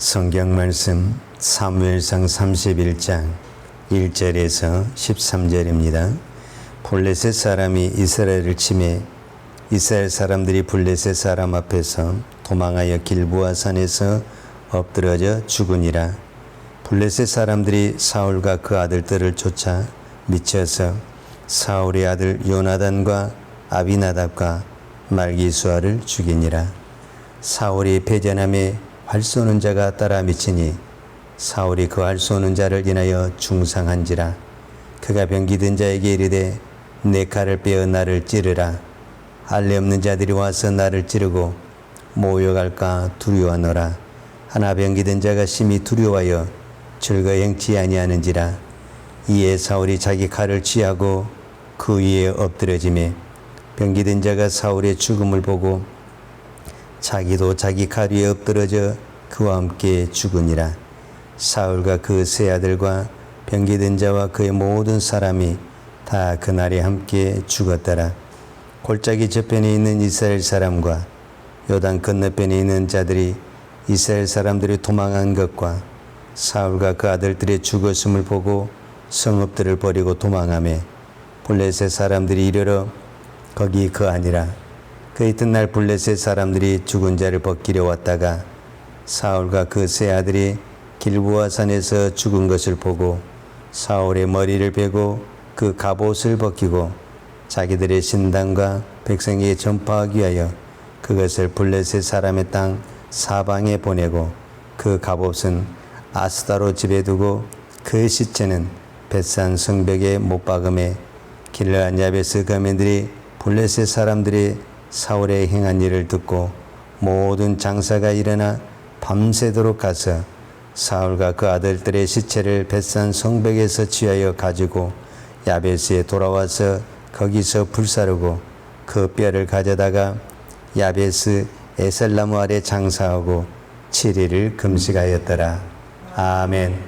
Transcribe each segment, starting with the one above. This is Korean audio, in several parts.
성경 말씀 사무엘상 31장 1절에서 13절입니다. 블레셋 사람이 이스라엘을 치매 이스라엘 사람들이 블레셋 사람 앞에서 도망하여 길보아 산에서 엎드러져 죽으니라. 블레셋 사람들이 사울과 그 아들들을 쫓아 미쳐서 사울의 아들 요나단과 아비나답과 말기수아를 죽이니라. 사울이 패전함에 활 쏘는 자가 따라 미치니 사울이 그 활 쏘는 자를 인하여 중상한지라. 그가 병기든 자에게 이르되 내 칼을 빼어 나를 찌르라. 할례 없는 자들이 와서 나를 찌르고 모욕할까 두려워하노라. 하나 병기든 자가 심히 두려워하여 즐거이 행치 아니하는지라. 이에 사울이 자기 칼을 취하고 그 위에 엎드러지매 병기든 자가 사울의 죽음을 보고 자기도 자기 칼 위에 엎드러져 그와 함께 죽으니라. 사울과 그 세 아들과 병기든 자와 그의 모든 사람이 다 그날에 함께 죽었더라. 골짜기 저편에 있는 이스라엘 사람과 요단 건너편에 있는 자들이 이스라엘 사람들이 도망한 것과 사울과 그 아들들의 죽었음을 보고 성읍들을 버리고 도망하며 블레셋 사람들이 이르러 거기 거하니라. 그 이튿날 블레셋 사람들이 죽은 자를 벗기려 왔다가 사울과 그 세 아들이 길보아 산에서 죽은 것을 보고 사울의 머리를 베고 그 갑옷을 벗기고 자기들의 신당과 백성에게 전파하기 위하여 그것을 블레셋 사람의 땅 사방에 보내고 그 갑옷은 아스다로 집에 두고 그 시체는 벳산 성벽에 못 박음에 길르앗 야베스 거민들이 블레셋 사람들이 사울의 행한 일을 듣고 모든 장사가 일어나 밤새도록 가서 사울과 그 아들들의 시체를 벳산 성벽에서 취하여 가지고 야베스에 돌아와서 거기서 불사르고 그 뼈를 가져다가 야베스 에셀나무 아래 장사하고 7일을 금식하였더라. 아멘.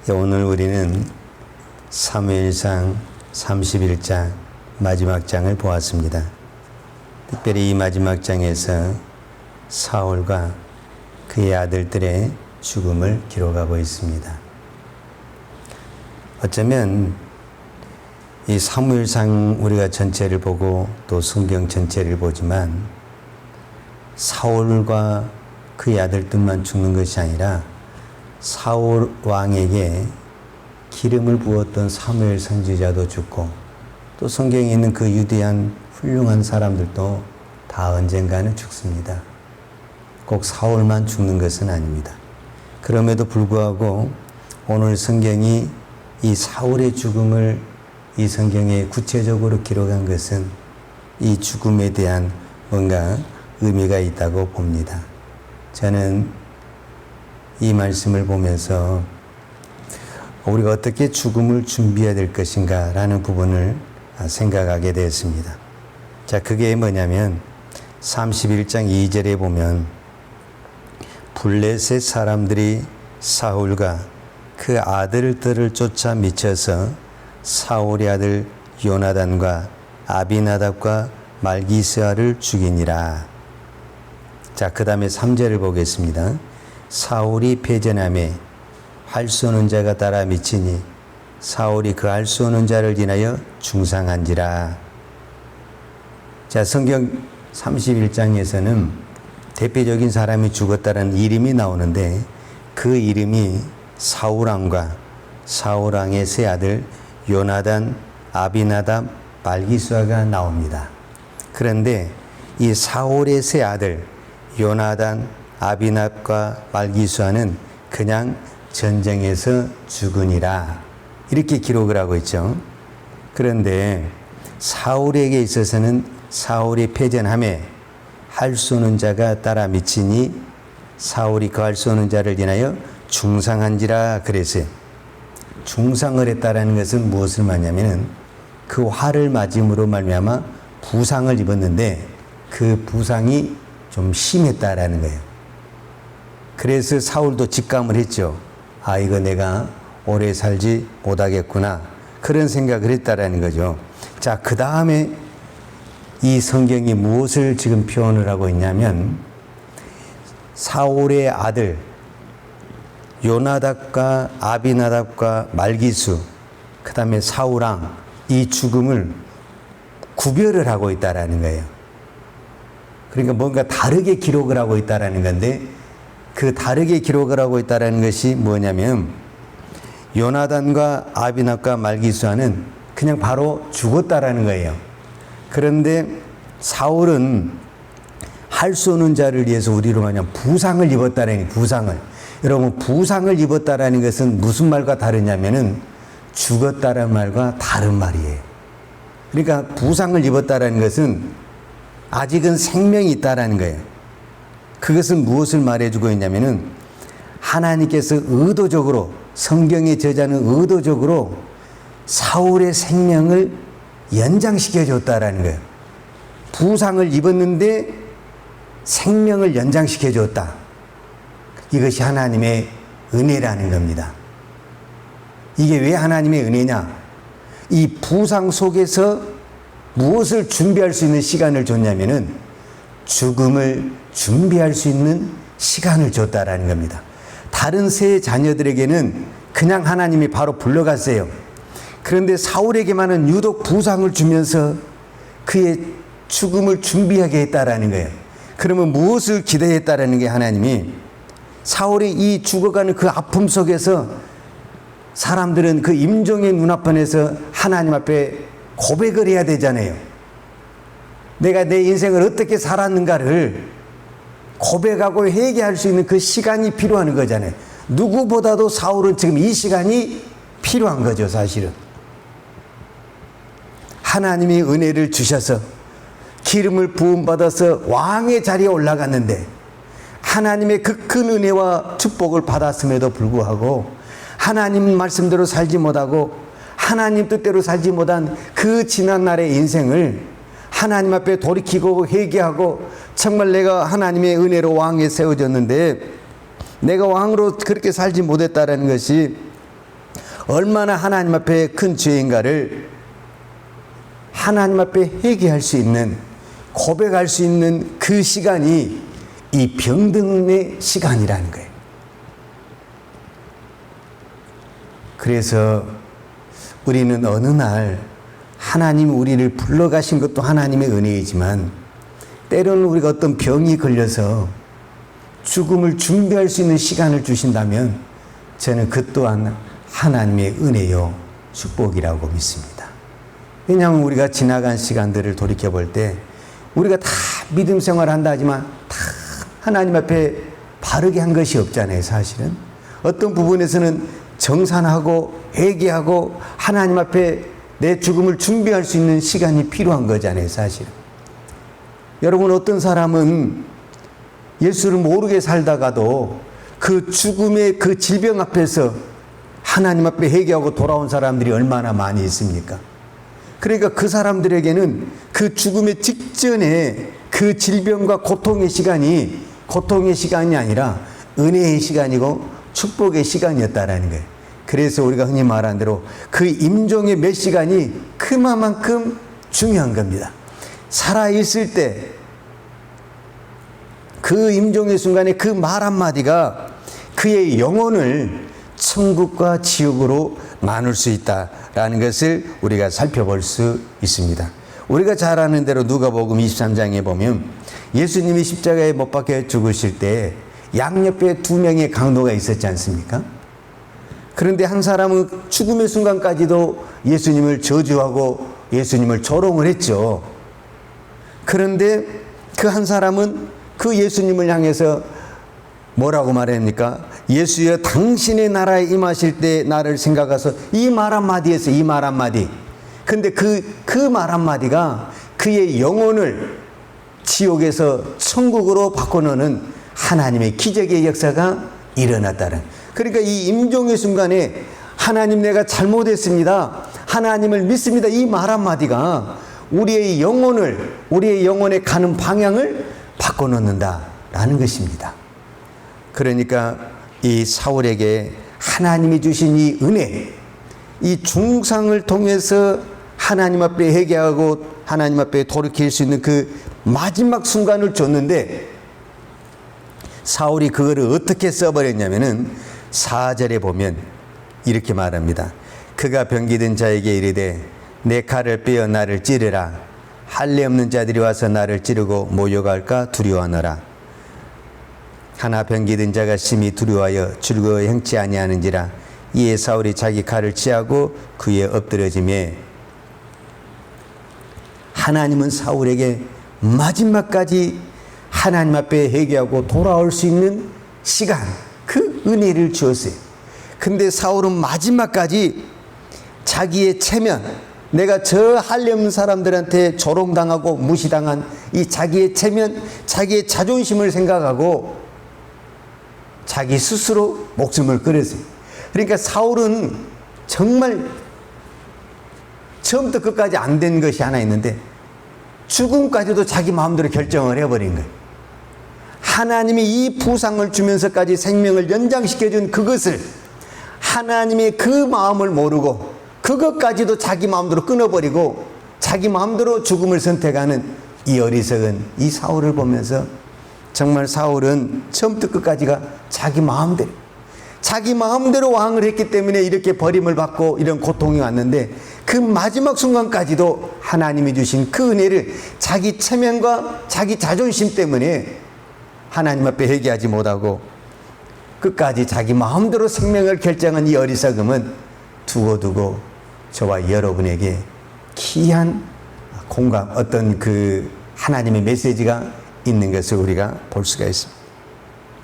오늘 우리는 사무엘상 31장 마지막 장을 보았습니다. 특별히 이 마지막 장에서 사울과 그의 아들들의 죽음을 기록하고 있습니다. 어쩌면 이 사무엘상 우리가 전체를 보고 또 성경 전체를 보지만 사울과 그의 아들들만 죽는 것이 아니라 사울 왕에게 기름을 부었던 사무엘 선지자도 죽고 또 성경에 있는 그 유대한 훌륭한 사람들도 다 언젠가는 죽습니다. 꼭 사울만 죽는 것은 아닙니다. 그럼에도 불구하고 오늘 성경이 이 사울의 죽음을 이 성경에 구체적으로 기록한 것은 이 죽음에 대한 뭔가 의미가 있다고 봅니다. 저는 이 말씀을 보면서 우리가 어떻게 죽음을 준비해야 될 것인가 라는 부분을 생각하게 되었습니다. 자, 그게 뭐냐면 31장 2절에 보면 블레셋 사람들이 사울과 그 아들들을 쫓아 미쳐서 사울의 아들 요나단과 아비나답과 말기스아를 죽이니라. 자, 그 다음에 3절을 보겠습니다. 사울이 패전함에 활 쏘는 자가 따라 미치니 사울이 그 활 쏘는 자를 인하여 중상한지라. 자, 성경 31장에서는 대표적인 사람이 죽었다는 이름이 나오는데 그 이름이 사울왕과 사울왕의 세 아들 요나단, 아비나답, 말기수아가 나옵니다. 그런데 이 사울의 세 아들 요나단, 아비나답과 말기수아는 그냥 전쟁에서 죽으니라 이렇게 기록을 하고 있죠. 그런데 사울에게 있어서는 사울이 패전함에 활 쏘는 자가 따라 미치니 사울이 그 활 쏘는 자를 인하여 중상한지라 그랬어요. 중상을 했다라는 것은 무엇을 말하냐면은 그 활을 맞음으로 말미암아 부상을 입었는데 그 부상이 좀 심했다라는 거예요. 그래서 사울도 직감을 했죠. 아, 이거 내가 오래 살지 못하겠구나. 그런 생각을 했다라는 거죠. 자, 그 다음에 이 성경이 무엇을 지금 표현을 하고 있냐면 사울의 아들 요나답과 아비나답과 말기수, 그 다음에 사울왕, 이 죽음을 구별을 하고 있다라는 거예요. 그러니까 뭔가 다르게 기록을 하고 있다라는 건데, 그 다르게 기록을 하고 있다라는 것이 뭐냐면, 요나단과 아비나답과 말기수와는 그냥 바로 죽었다라는 거예요. 그런데 사울은 할 수 없는 자를 위해서 우리로 말하면 부상을 입었다라는 거예요. 부상을. 여러분, 부상을 입었다라는 것은 무슨 말과 다르냐면은 죽었다라는 말과 다른 말이에요. 그러니까 부상을 입었다라는 것은 아직은 생명이 있다라는 거예요. 그것은 무엇을 말해주고 있냐면은 하나님께서 의도적으로, 성경의 저자는 의도적으로 사울의 생명을 연장시켜 줬다라는 거예요. 부상을 입었는데 생명을 연장시켜 줬다. 이것이 하나님의 은혜라는 겁니다. 이게 왜 하나님의 은혜냐? 이 부상 속에서 무엇을 준비할 수 있는 시간을 줬냐면은 죽음을 준비할 수 있는 시간을 줬다라는 겁니다. 다른 세 자녀들에게는 그냥 하나님이 바로 불러갔어요. 그런데 사울에게만은 유독 부상을 주면서 그의 죽음을 준비하게 했다라는 거예요. 그러면 무엇을 기대했다라는 게 하나님이, 사울이 이 죽어가는 그 아픔 속에서 사람들은 그 임종의 눈앞에서 하나님 앞에 고백을 해야 되잖아요. 내가 내 인생을 어떻게 살았는가를 고백하고 회개할 수 있는 그 시간이 필요한 거잖아요. 누구보다도 사울은 지금 이 시간이 필요한 거죠, 사실은. 하나님이 은혜를 주셔서 기름을 부음받아서 왕의 자리에 올라갔는데 하나님의 그 큰 은혜와 축복을 받았음에도 불구하고 하나님 말씀대로 살지 못하고 하나님 뜻대로 살지 못한 그 지난날의 인생을 하나님 앞에 돌이키고 회개하고, 정말 내가 하나님의 은혜로 왕에 세워졌는데 내가 왕으로 그렇게 살지 못했다는 것이 얼마나 하나님 앞에 큰 죄인가를 하나님 앞에 회개할 수 있는, 고백할 수 있는 그 시간이 이 병든의 시간이라는 거예요. 그래서 우리는 어느 날 하나님 우리를 불러가신 것도 하나님의 은혜이지만 때로는 우리가 어떤 병이 걸려서 죽음을 준비할 수 있는 시간을 주신다면 저는 그 또한 하나님의 은혜요 축복이라고 믿습니다. 왜냐하면 우리가 지나간 시간들을 돌이켜볼 때 우리가 다 믿음 생활을 한다 하지만 다 하나님 앞에 바르게 한 것이 없잖아요, 사실은. 어떤 부분에서는 정산하고 회개하고 하나님 앞에 내 죽음을 준비할 수 있는 시간이 필요한 거잖아요, 사실은. 여러분, 어떤 사람은 예수를 모르게 살다가도 그 죽음의 그 질병 앞에서 하나님 앞에 회개하고 돌아온 사람들이 얼마나 많이 있습니까? 그러니까 그 사람들에게는 그 죽음의 직전에 그 질병과 고통의 시간이 고통의 시간이 아니라 은혜의 시간이고 축복의 시간이었다라는 거예요. 그래서 우리가 흔히 말하는 대로 그 임종의 몇 시간이 그만큼 중요한 겁니다. 살아있을 때 그 임종의 순간에 그 말 한마디가 그의 영혼을 천국과 지옥으로 나눌 수 있다라는 것을 우리가 살펴볼 수 있습니다. 우리가 잘 아는 대로 누가복음 23장에 보면 예수님이 십자가에 못 박혀 죽으실 때 양옆에 두 명의 강도가 있었지 않습니까? 그런데 한 사람은 죽음의 순간까지도 예수님을 저주하고 예수님을 조롱을 했죠. 그런데 그 한 사람은 그 예수님을 향해서 뭐라고 말합니까? 예수여, 당신의 나라에 임하실 때 나를 생각해서 이 말 한마디 했어요. 이 말 한마디. 근데 그 말 한마디가 그의 영혼을 지옥에서 천국으로 바꿔놓는 하나님의 기적의 역사가 일어났다는. 그러니까 이 임종의 순간에 하나님, 내가 잘못했습니다, 하나님을 믿습니다, 이 말 한마디가 우리의 영혼에 가는 방향을 바꿔놓는다라는 것입니다. 그러니까 이 사울에게 하나님이 주신 이 은혜, 이 중상을 통해서 하나님 앞에 회개하고 하나님 앞에 돌이킬 수 있는 그 마지막 순간을 줬는데 사울이 그거를 어떻게 써버렸냐면은 4절에 보면 이렇게 말합니다. 그가 병기든 자에게 이르되 내 칼을 빼어 나를 찌르라. 할례 없는 자들이 와서 나를 찌르고 모욕할까 두려워하노라. 하나 병기든 자가 심히 두려워하여 즐거워 행치 아니하는지라. 이에 사울이 자기 칼을 취하고 그에 엎드러지매 하나님은 사울에게 마지막까지 하나님 앞에 회개하고 돌아올 수 있는 시간, 그 은혜를 주었어요. 근데 사울은 마지막까지 자기의 체면, 내가 저 할례 없는 사람들한테 조롱당하고 무시당한 이 자기의 체면, 자기의 자존심을 생각하고 자기 스스로 목숨을 끊었어요. 그러니까 사울은 정말 처음부터 끝까지 안 된 것이 하나 있는데 죽음까지도 자기 마음대로 결정을 해버린 거예요. 하나님이 이 부상을 주면서까지 생명을 연장시켜준 그것을 하나님의 그 마음을 모르고 그것까지도 자기 마음대로 끊어버리고 자기 마음대로 죽음을 선택하는 이 어리석은 이 사울을 보면서 정말 사울은 처음부터 끝까지가 자기 마음대로 왕을 했기 때문에 이렇게 버림을 받고 이런 고통이 왔는데 그 마지막 순간까지도 하나님이 주신 그 은혜를 자기 체면과 자기 자존심 때문에 하나님 앞에 회개하지 못하고 끝까지 자기 마음대로 생명을 결정한 이 어리석음은 두고두고 저와 여러분에게 귀한 공감, 어떤 그 하나님의 메시지가 있는 것을 우리가 볼 수가 있습니다.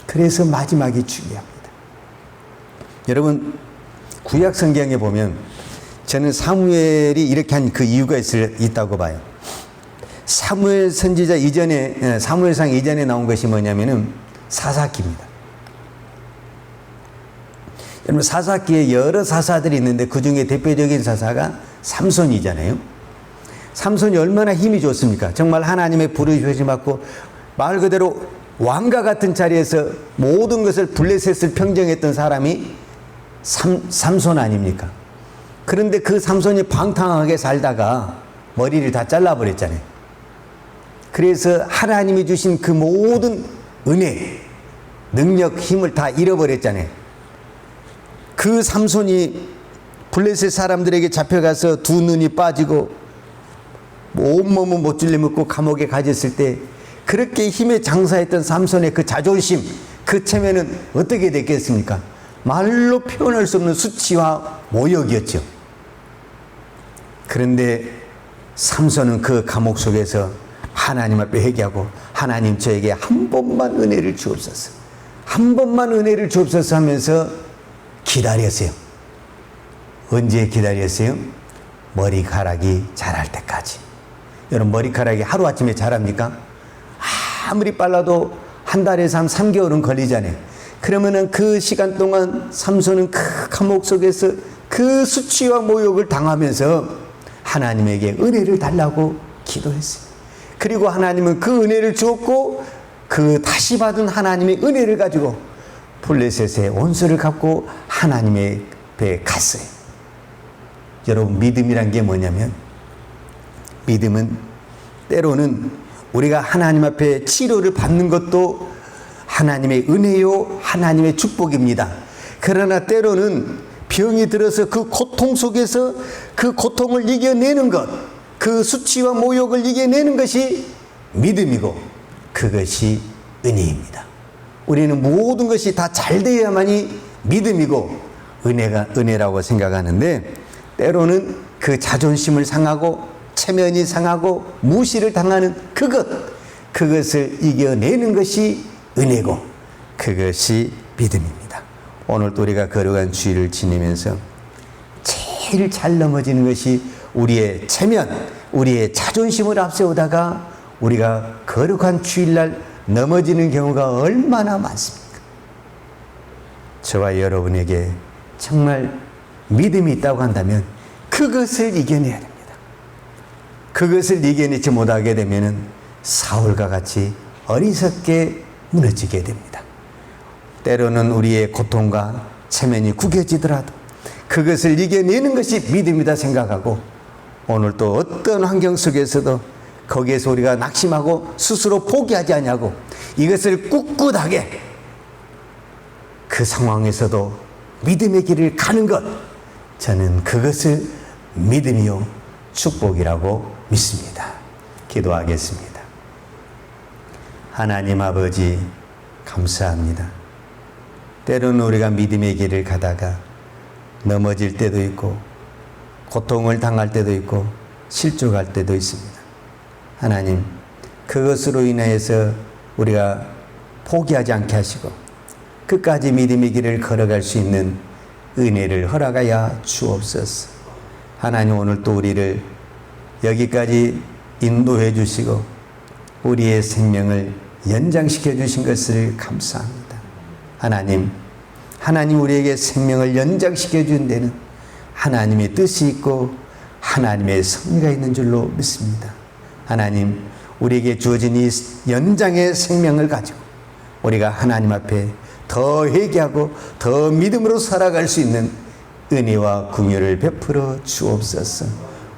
그래서 마지막이 중요합니다. 여러분, 구약 성경에 보면 저는 사무엘이 이렇게 한 그 이유가 있다고 봐요. 사무엘 선지자 이전에, 사무엘상 이전에 나온 것이 뭐냐면은 사사기입니다. 여러분, 사사기에 여러 사사들이 있는데 그 중에 대표적인 사사가 삼손이잖아요. 삼손이 얼마나 힘이 좋습니까? 정말 하나님의 부르심을 받고 말 그대로 왕과 같은 자리에서 모든 것을 블레셋을 평정했던 사람이 삼손 아닙니까? 그런데 그 삼손이 방탕하게 살다가 머리를 다 잘라버렸잖아요. 그래서 하나님이 주신 그 모든 은혜, 능력, 힘을 다 잃어버렸잖아요. 그 삼손이 블레셋 사람들에게 잡혀가서 두 눈이 빠지고 온몸은 못 줄려먹고 감옥에 갇혔을 때 그렇게 힘에 장사했던 삼손의 그 자존심, 그 체면은 어떻게 됐겠습니까? 말로 표현할 수 없는 수치와 모욕이었죠. 그런데 삼손은 그 감옥 속에서 하나님 앞에 회개하고 하나님 저에게 한 번만 은혜를 주옵소서, 한 번만 은혜를 주옵소서 하면서 기다렸어요. 언제 기다렸어요? 머리카락이 자랄 때까지. 여러분, 머리카락이 하루아침에 자랍니까? 아무리 빨라도 한 달에서 한 3개월은 걸리잖아요. 그러면은 그 시간 동안 삼손은 그 감옥 속에서 그 수치와 모욕을 당하면서 하나님에게 은혜를 달라고 기도했어요. 그리고 하나님은 그 은혜를 주었고 그 다시 받은 하나님의 은혜를 가지고 블레셋의 원수를 갚고 하나님의 배에 갔어요. 여러분, 믿음이란 게 뭐냐면, 믿음은 때로는 우리가 하나님 앞에 치료를 받는 것도 하나님의 은혜요, 하나님의 축복입니다. 그러나 때로는 병이 들어서 그 고통 속에서 그 고통을 이겨내는 것, 그 수치와 모욕을 이겨내는 것이 믿음이고 그것이 은혜입니다. 우리는 모든 것이 다 잘 되어야만이 믿음이고 은혜라고 생각하는데, 때로는 그 자존심을 상하고 체면이 상하고 무시를 당하는 그것을 이겨내는 것이 은혜고 그것이 믿음입니다. 오늘 또 우리가 거룩한 주일을 지내면서 제일 잘 넘어지는 것이 우리의 체면, 우리의 자존심을 앞세우다가 우리가 거룩한 주일날 넘어지는 경우가 얼마나 많습니까? 저와 여러분에게 정말 믿음이 있다고 한다면 그것을 이겨내야 됩니다. 그것을 이겨내지 못하게 되면 사울과 같이 어리석게 무너지게 됩니다. 때로는 우리의 고통과 체면이 구겨지더라도 그것을 이겨내는 것이 믿음이다 생각하고, 오늘 또 어떤 환경 속에서도 거기에서 우리가 낙심하고 스스로 포기하지 않냐고 이것을 꿋꿋하게 그 상황에서도 믿음의 길을 가는 것, 저는 그것을 믿음이요 축복이라고 믿습니다. 기도하겠습니다. 하나님 아버지, 감사합니다. 때로는 우리가 믿음의 길을 가다가 넘어질 때도 있고 고통을 당할 때도 있고 실족할 때도 있습니다. 하나님, 그것으로 인해서 우리가 포기하지 않게 하시고 끝까지 믿음의 길을 걸어갈 수 있는 은혜를 허락하여 주옵소서. 하나님, 오늘 또 우리를 여기까지 인도해 주시고 우리의 생명을 연장시켜 주신 것을 감사합니다. 하나님 우리에게 생명을 연장시켜 준 데는 하나님의 뜻이 있고 하나님의 섭리가 있는 줄로 믿습니다. 하나님, 우리에게 주어진 이 연장의 생명을 가지고 우리가 하나님 앞에 더 회개하고 더 믿음으로 살아갈 수 있는 은혜와 긍휼을 베풀어 주옵소서.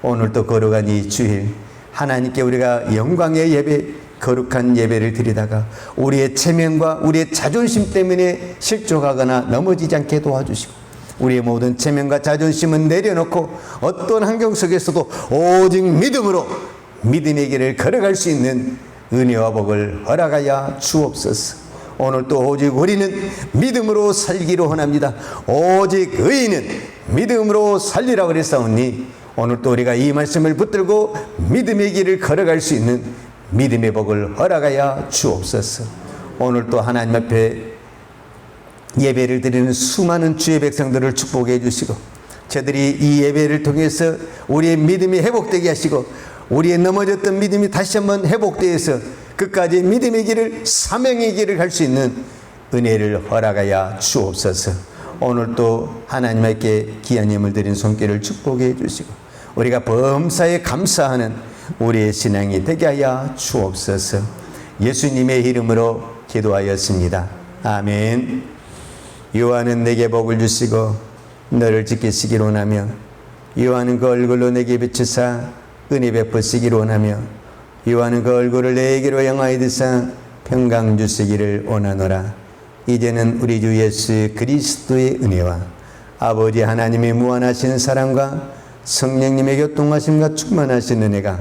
오늘도 걸어간 이 주일, 하나님께 우리가 영광의 예배, 거룩한 예배를 드리다가 우리의 체면과 우리의 자존심 때문에 실족하거나 넘어지지 않게 도와주시고 우리의 모든 체면과 자존심은 내려놓고 어떤 환경 속에서도 오직 믿음으로 믿음의 길을 걸어갈 수 있는 은혜와 복을 허락하여 주옵소서. 오늘 또 오직 우리는 믿음으로 살기로 원합니다. 오직 의인은 믿음으로 살리라고 그랬사오니 오늘 또 우리가 이 말씀을 붙들고 믿음의 길을 걸어갈 수 있는 믿음의 복을 허락하여 주옵소서. 오늘 또 하나님 앞에 예배를 드리는 수많은 주의 백성들을 축복해 주시고 저들이 이 예배를 통해서 우리의 믿음이 회복되게 하시고 우리의 넘어졌던 믿음이 다시 한번 회복되어서 끝까지 믿음의 길을, 사명의 길을 갈 수 있는 은혜를 허락하여 주옵소서. 오늘 또 하나님께 귀한 예물 드린 손길을 축복해 주시고 우리가 범사에 감사하는 우리의 신앙이 되게 하여 주옵소서. 예수님의 이름으로 기도하였습니다. 아멘. 요한은 내게 복을 주시고 너를 지키시기를 원하며 요한은 그 얼굴로 내게 비추사 은혜 베푸시기를 원하며 요한은 그 얼굴을 내게로 향하여 드사 평강 주시기를 원하노라. 이제는 우리 주 예수 그리스도의 은혜와 아버지 하나님의 무한하신 사랑과 성령님의 교통하심과 충만하신 은혜가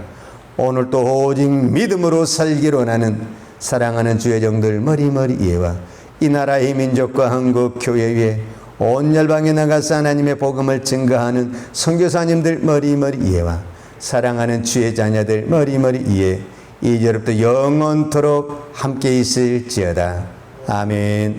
오늘 또 오직 믿음으로 살기를 원하는 사랑하는 주의 종들 머리머리 위에와 이 나라의 민족과 한국 교회 위에 온 열방에 나가서 하나님의 복음을 증거하는 선교사님들 머리머리 위에와 사랑하는 주의 자녀들 머리머리 위에 이제부터 영원토록 함께 있을지어다. 아멘.